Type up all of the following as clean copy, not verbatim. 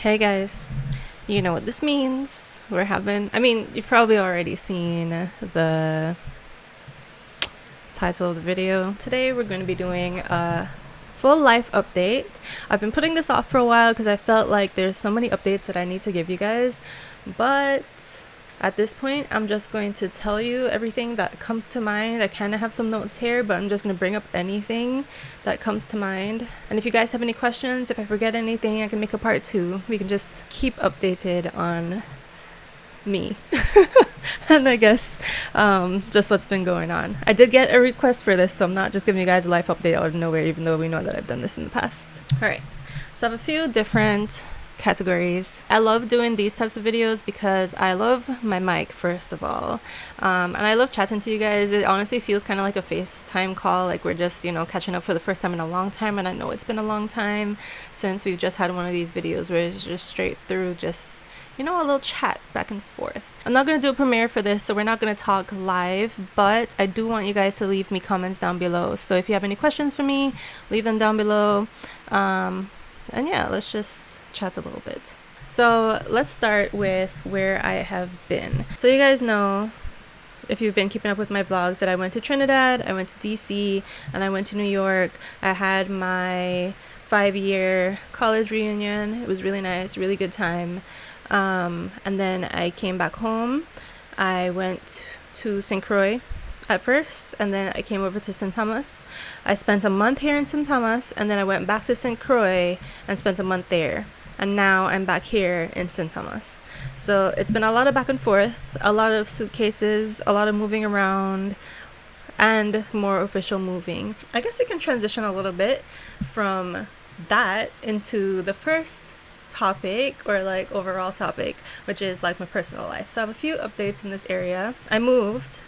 Okay, guys, you know what this means. You've probably already seen the title of the video. Today we're going to be doing a full life update. I've been putting this off for a while because I felt like there's so many updates that I need to give you guys, but at this point I'm just going to tell you everything that comes to mind. I kind of have some notes here, but I'm just going to bring up anything that comes to mind. And if you guys have any questions, if I forget anything, I can make a part 2. We can just keep updated on me and I guess just what's been going on. I did get a request for this, so I'm not just giving you guys a life update out of nowhere, even though we know that I've done this in the past. Alright, so I have a few different categories. I love doing these types of videos because I love my mic, first of all, and I love chatting to you guys. It honestly feels kind of like a FaceTime call, like we're just, catching up for the first time in a long time, and I know it's been a long time since we've just had one of these videos where it's just straight through, just a little chat back and forth. I'm not going to do a premiere for this, so we're not going to talk live, but I do want you guys to leave me comments down below. So if you have any questions for me, leave them down below. And yeah, let's just chat a little bit. So let's start with where I have been. So you guys know, if you've been keeping up with my vlogs, that I went to Trinidad, I went to DC, and I went to New York. I had my 5-year college reunion. It was really nice, really good time. And then I came back home. I went to St. Croix at first, and then I came over to St. Thomas. I spent a month here in St. Thomas, and then I went back to St. Croix and spent a month there. And now I'm back here in St. Thomas. So it's been a lot of back and forth, a lot of suitcases, a lot of moving around, and more official moving. I guess we can transition a little bit from that into the first topic, or like overall topic, which is like my personal life. So I have a few updates in this area. I moved,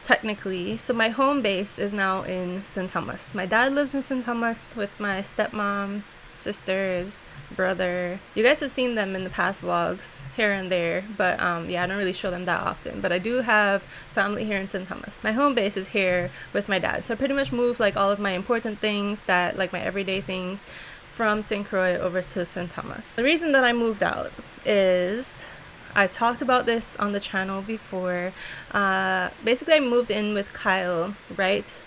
technically, so my home base is now in St. Thomas. My dad lives in St. Thomas with my stepmom, sisters, brother. You guys have seen them in the past vlogs here and there, but yeah, I don't really show them that often, but I do have family here in St. Thomas. My home base is here with my dad, so I pretty much moved like all of my important things, that like my everyday things, from St. Croix over to St. Thomas. The reason that I moved out is, I've talked about this on the channel before. Basically, I moved in with Kyle right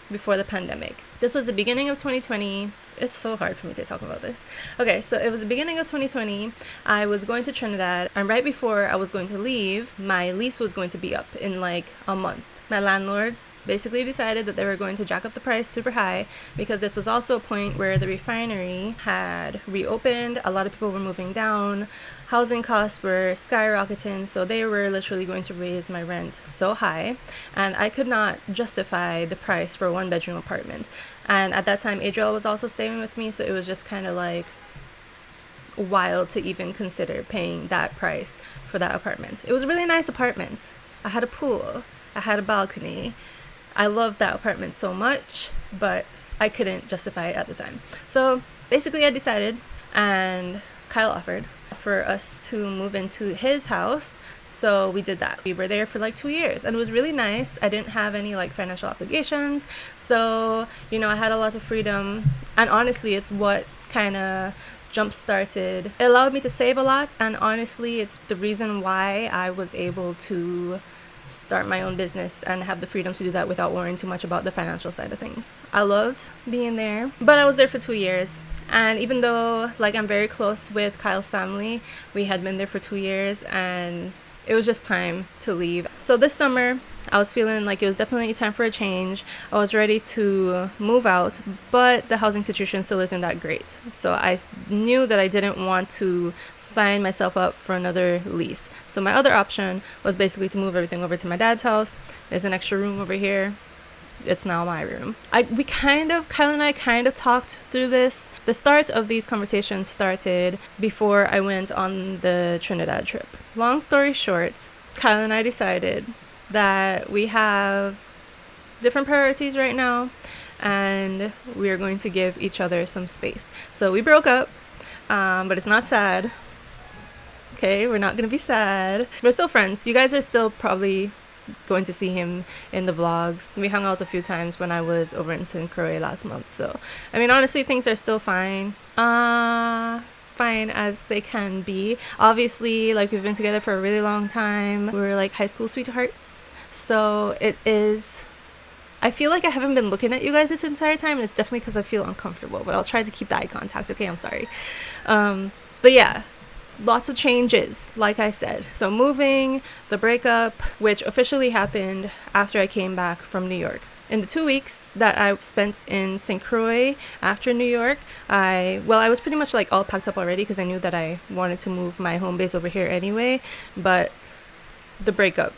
before the pandemic. This was the beginning of 2020. It's so hard for me to talk about this. Okay, so it was the beginning of 2020. I was going to Trinidad, and right before I was going to leave, my lease was going to be up in like a month. My landlord basically decided that they were going to jack up the price super high, because this was also a point where the refinery had reopened. A lot of people were moving down, housing costs were skyrocketing, so they were literally going to raise my rent so high, and I could not justify the price for a 1-bedroom apartment. And at that time, Adriel was also staying with me, so it was just kind of like wild to even consider paying that price for that apartment. It was a really nice apartment. I had a pool, I had a balcony. I loved that apartment so much, but I couldn't justify it at the time. So basically I decided, and Kyle offered, for us to move into his house. So we did that. We were there for like 2 years, and it was really nice. I didn't have any like financial obligations. So, I had a lot of freedom, and honestly, it's what kind of jump-started. It allowed me to save a lot, and honestly, it's the reason why I was able to start my own business and have the freedom to do that without worrying too much about the financial side of things. I loved being there, but I was there for 2 years, and even though like I'm very close with Kyle's family, we had been there for 2 years, and it was just time to leave. So this summer I was feeling like it was definitely time for a change. I was ready to move out, but the housing situation still isn't that great. So I knew that I didn't want to sign myself up for another lease. So my other option was basically to move everything over to my dad's house. There's an extra room over here. It's now my room. Kyle and I kind of talked through this. The start of these conversations started before I went on the Trinidad trip. Long story short, Kyle and I decided that we have different priorities right now, and we're going to give each other some space. So we broke up, but it's not sad. Okay, we're not gonna be sad. We're still friends. You guys are still probably going to see him in the vlogs. We hung out a few times when I was over in St. Croix last month. So, honestly, things are still fine. fine as they can be. Obviously, like, we've been together for a really long time. We're like high school sweethearts. So it is, I feel like I haven't been looking at you guys this entire time, and it's definitely because I feel uncomfortable, but I'll try to keep the eye contact, okay? I'm sorry. But yeah, lots of changes, like I said. So moving, the breakup, which officially happened after I came back from New York. In the 2 weeks that I spent in St. Croix after New York, I was pretty much like all packed up already because I knew that I wanted to move my home base over here anyway. But the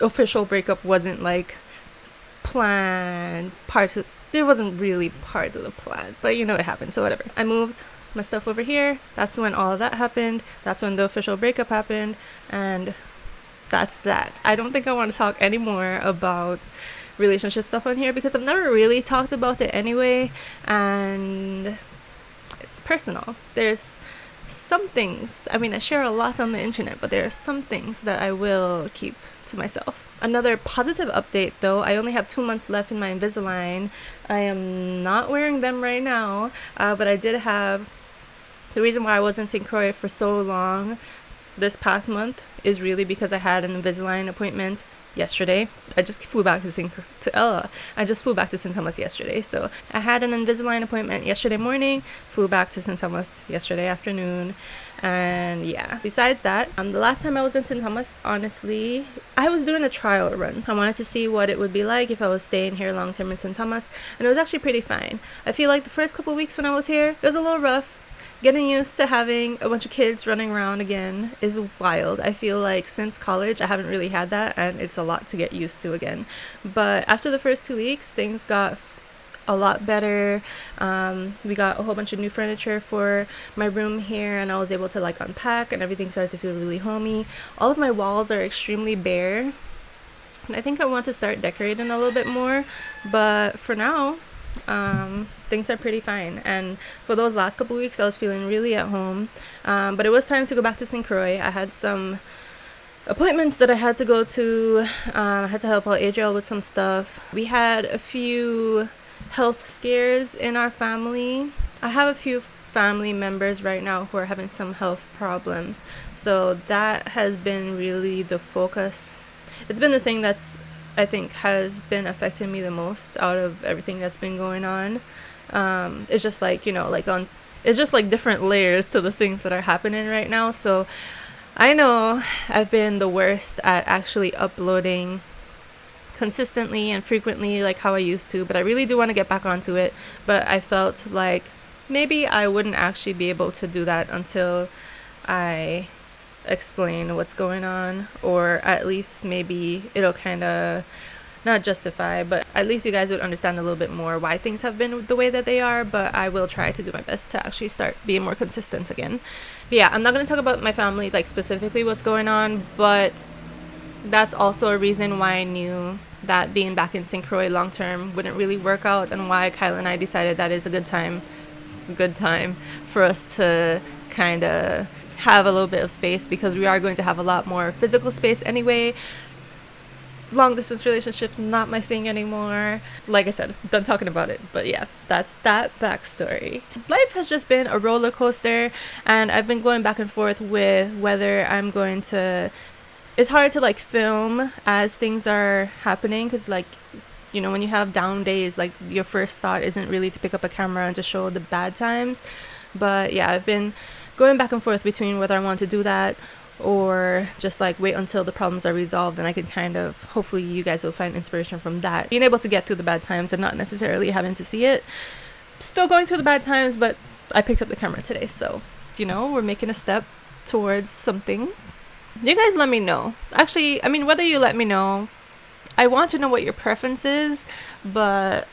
official breakup wasn't like planned. There wasn't really parts of the plan, but you know it happened, so whatever. I moved my stuff over here. That's when all of that happened. That's when the official breakup happened, and that's that. I don't think I want to talk anymore about relationship stuff on here because I've never really talked about it anyway, and it's personal. There's some things, I mean, I share a lot on the internet, but there are some things that I will keep to myself. Another positive update though, I only have 2 months left in my Invisalign. I am not wearing them right now, but I did have, the reason why I was in St. Croix for so long this past month is really because I had an Invisalign appointment yesterday. I just flew back to St. Thomas yesterday. So I had an Invisalign appointment yesterday morning, flew back to St. Thomas yesterday afternoon. And yeah, besides that, the last time I was in St. Thomas, honestly, I was doing a trial run. I wanted to see what it would be like if I was staying here long term in St. Thomas, and it was actually pretty fine. I feel like the first couple weeks when I was here, it was a little rough. Getting used to having a bunch of kids running around again is wild. I feel like since college, I haven't really had that, and it's a lot to get used to again. But after the first 2 weeks, things got a lot better. We got a whole bunch of new furniture for my room here, and I was able to like unpack, and everything started to feel really homey. All of my walls are extremely bare, and I think I want to start decorating a little bit more. But for now, things are pretty fine, and for those last couple weeks I was feeling really at home, but it was time to go back to St. Croix. I had some appointments that I had to go to. I had to help out Adriel with some stuff. We had a few health scares in our family. I have a few family members right now who are having some health problems, so that has been really the focus. It's been the thing that's, I think, has been affecting me the most out of everything that's been going on. It's just like, it's just like different layers to the things that are happening right now. So I know I've been the worst at actually uploading consistently and frequently like how I used to, but I really do want to get back onto it. But I felt like maybe I wouldn't actually be able to do that until I explain what's going on, or at least maybe it'll kind of not justify, but at least you guys would understand a little bit more why things have been the way that they are. But I will try to do my best to actually start being more consistent again. But yeah, I'm not going to talk about my family, like specifically what's going on, but that's also a reason why I knew that being back in St. Croix long term wouldn't really work out, and why Kyle and I decided that is a good time for us to kind of have a little bit of space, because we are going to have a lot more physical space anyway. Long distance relationships not my thing anymore. Like I said, done talking about it. But yeah, that's that backstory. Life has just been a roller coaster, and I've been going back and forth with whether I'm going to, it's hard to like film as things are happening, because like, when you have down days, like your first thought isn't really to pick up a camera and to show the bad times. But yeah, I've been going back and forth between whether I want to do that or just like wait until the problems are resolved, and I can kind of, hopefully you guys will find inspiration from that, being able to get through the bad times and not necessarily having to see it. Still going through the bad times, but I picked up the camera today, so we're making a step towards something. You guys let me know. Actually, I mean, whether you let me know, I want to know what your preference is, but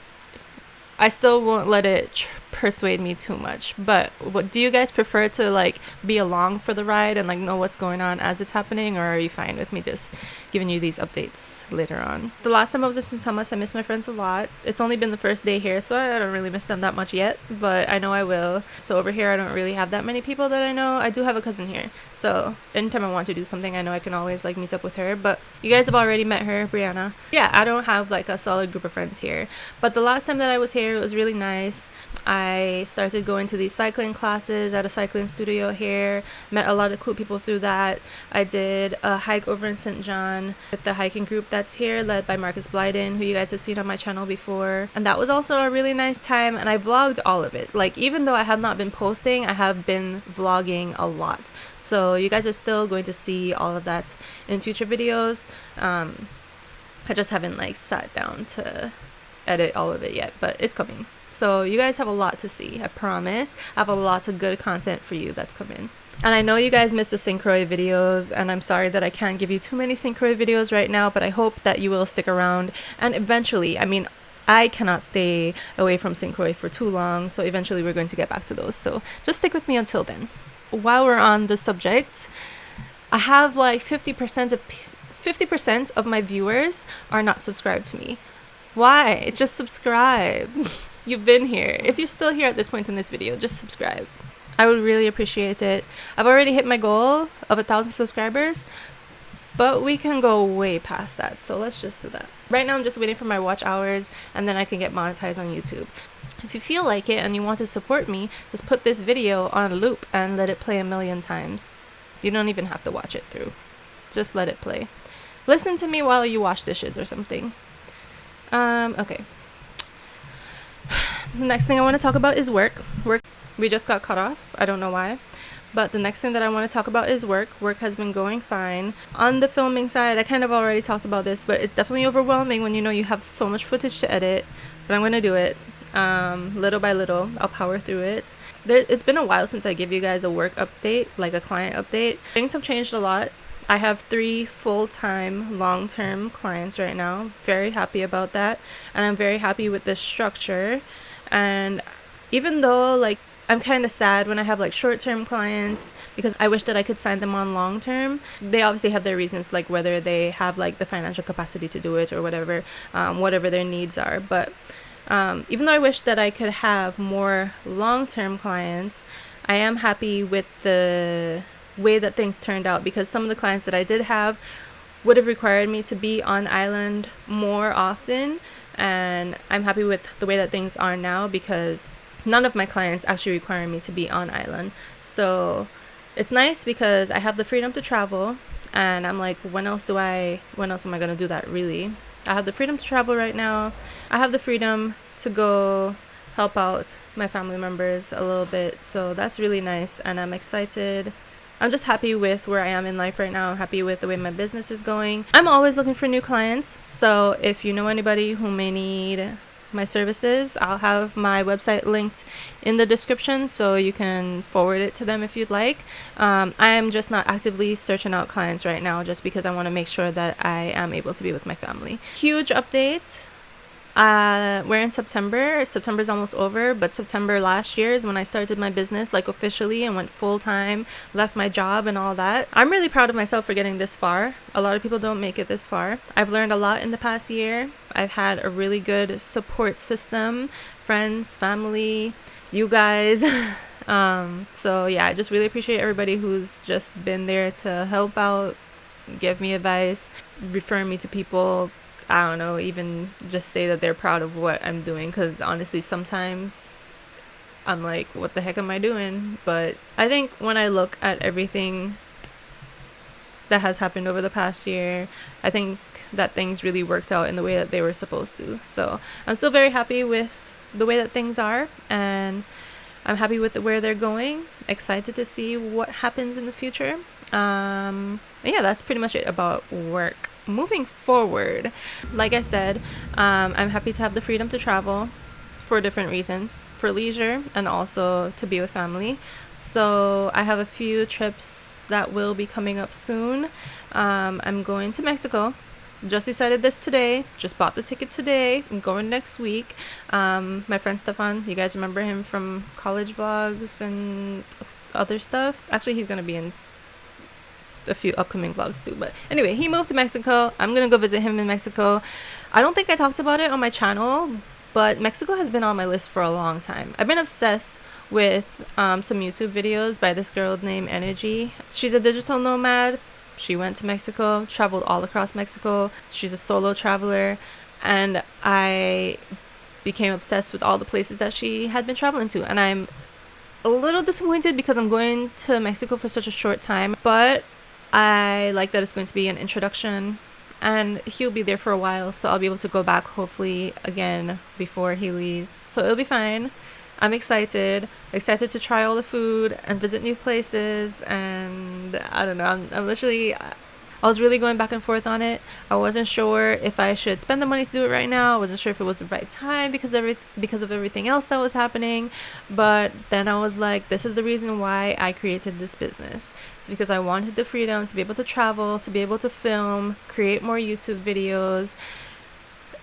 I still won't let it persuade me too much. But what do you guys prefer, to like be along for the ride and like know what's going on as it's happening, or are you fine with me just giving you these updates later on. The last time I was in St. Thomas, I missed my friends a lot. It's only been the first day here, so I don't really miss them that much yet, but I know I will. So over here, I don't really have that many people that I know. I do have a cousin here, so anytime I want to do something, I know I can always like meet up with her. But you guys have already met her, Brianna. Yeah, I don't have like a solid group of friends here, but the last time that I was here, it was really nice. I started going to these cycling classes at a cycling studio here. Met a lot of cool people through that. I did a hike over in St. John with the hiking group that's here, led by Marcus Blyden, who you guys have seen on my channel before. And that was also a really nice time, and I vlogged all of it. Like, even though I have not been posting, I have been vlogging a lot. So you guys are still going to see all of that in future videos. I just haven't like sat down to edit all of it yet, but it's coming. So you guys have a lot to see, I promise. I have a lot of good content for you that's coming. And I know you guys miss the St. Croix videos, and I'm sorry that I can't give you too many St. Croix videos right now, but I hope that you will stick around. And eventually, I mean, I cannot stay away from St. Croix for too long, so eventually we're going to get back to those. So just stick with me until then. While we're on the subject, I have like 50% of my viewers are not subscribed to me. Why? Just subscribe. You've been here. If you're still here at this point in this video, just subscribe. I would really appreciate it. I've already hit my goal of 1,000 subscribers, but we can go way past that, so let's just do that. Right now I'm just waiting for my watch hours, and then I can get monetized on YouTube. If you feel like it and you want to support me, just put this video on a loop and let it play 1,000,000 times. You don't even have to watch it through. Just let it play. Listen to me while you wash dishes or something. Okay. The next thing I want to talk about is work. We just got cut off. I don't know why. But the next thing that I want to talk about is work. Work has been going fine. On the filming side, I kind of already talked about this, but it's definitely overwhelming when you know you have so much footage to edit. But I'm going to do it. Little by little, I'll power through it. It's been a while since I give you guys a work update, like a client update. Things have changed a lot. I have 3 full-time, long-term clients right now. Very happy about that. And I'm very happy with this structure. And even though, like, I'm kind of sad when I have, like, short-term clients because I wish that I could sign them on long-term. They obviously have their reasons, like, whether they have, like, the financial capacity to do it or whatever their needs are. But even though I wish that I could have more long-term clients, I am happy with the way that things turned out, because some of the clients that I did have would have required me to be on island more often, and I'm happy with the way that things are now because none of my clients actually require me to be on island. So it's nice because I have the freedom to travel, and I'm like, when else am I gonna do that, really? I have the freedom to travel right now. I have the freedom to go help out my family members a little bit, so that's really nice, and I'm excited. I'm just happy with where I am in life right now. I'm happy with the way my business is going. I'm always looking for new clients, so if you know anybody who may need my services, I'll have my website linked in the description so you can forward it to them if you'd like. I'm just not actively searching out clients right now just because I want to make sure that I am able to be with my family. Huge update. We're in September. September's almost over, but September last year is when I started my business, like, officially, and went full-time, left my job and all that. I'm really proud of myself for getting this far. A lot of people don't make it this far. I've learned a lot in the past year. I've had a really good support system, friends, family, you guys. So yeah, I just really appreciate everybody who's just been there to help out, give me advice, refer me to people. I don't know, even just say that they're proud of what I'm doing, because honestly sometimes I'm like, what the heck am I doing? But I think when I look at everything that has happened over the past year, I think that things really worked out in the way that they were supposed to. So I'm still very happy with the way that things are, and I'm happy with where they're going. Excited to see what happens in the future. And yeah, that's pretty much it about work. Moving forward, like I said, I'm happy to have the freedom to travel for different reasons, for leisure and also to be with family. So I have a few trips that will be coming up soon. I'm going to Mexico. Just decided this today. Just bought the ticket today. I'm going next week. My friend Stefan, you guys remember him from college vlogs and other stuff? Actually, he's gonna be in a few upcoming vlogs too. But anyway, he moved to Mexico. I'm gonna go visit him in Mexico. I don't think I talked about it on my channel, but Mexico has been on my list for a long time. I've been obsessed with some YouTube videos by this girl named Energy. She's a digital nomad. She went to Mexico, traveled all across Mexico. She's a solo traveler, and I became obsessed with all the places that she had been traveling to. And I'm a little disappointed because I'm going to Mexico for such a short time, but I like that it's going to be an introduction, and he'll be there for a while, so I'll be able to go back hopefully again before he leaves. So it'll be fine. I'm excited to try all the food and visit new places, and I don't know, I was really going back and forth on it. I wasn't sure if I should spend the money to do it right now. I wasn't sure if it was the right time because of everything else that was happening. But then I was like, this is the reason why I created this business. It's because I wanted the freedom to be able to travel, to be able to film, create more YouTube videos,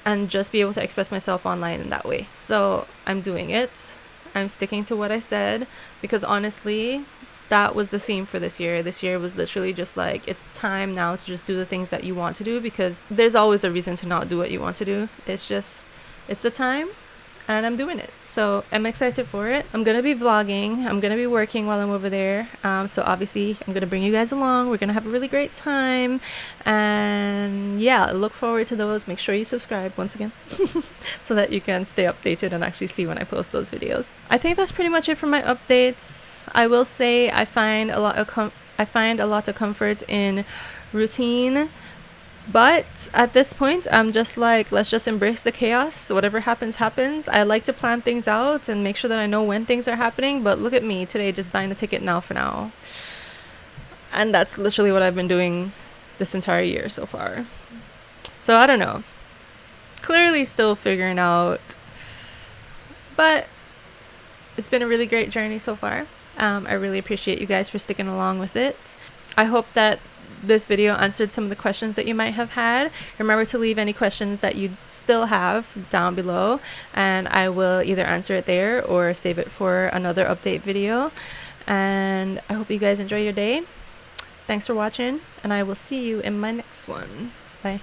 and just be able to express myself online in that way. So I'm doing it. I'm sticking to what I said, because honestly, that was the theme for this year. This year was literally just like, it's time now to just do the things that you want to do, because there's always a reason to not do what you want to do. It's the time, and I'm doing it. So I'm excited for it. I'm gonna be vlogging. I'm gonna be working while I'm over there. So obviously I'm gonna bring you guys along. We're gonna have a really great time, and yeah, look forward to those. Make sure you subscribe once again so that you can stay updated and actually see when I post those videos. I think that's pretty much it for my updates. I will say I find a lot of comfort in routine. But at this point, I'm just like, let's just embrace the chaos. Whatever happens, happens. I like to plan things out and make sure that I know when things are happening. But look at me today, just buying a ticket now for now. And that's literally what I've been doing this entire year so far. So I don't know. Clearly still figuring out. But it's been a really great journey so far. I really appreciate you guys for sticking along with it. I hope that this video answered some of the questions that you might have had. Remember to leave any questions that you still have down below, and I will either answer it there or save it for another update video. And I hope you guys enjoy your day. Thanks for watching, and I will see you in my next one. Bye.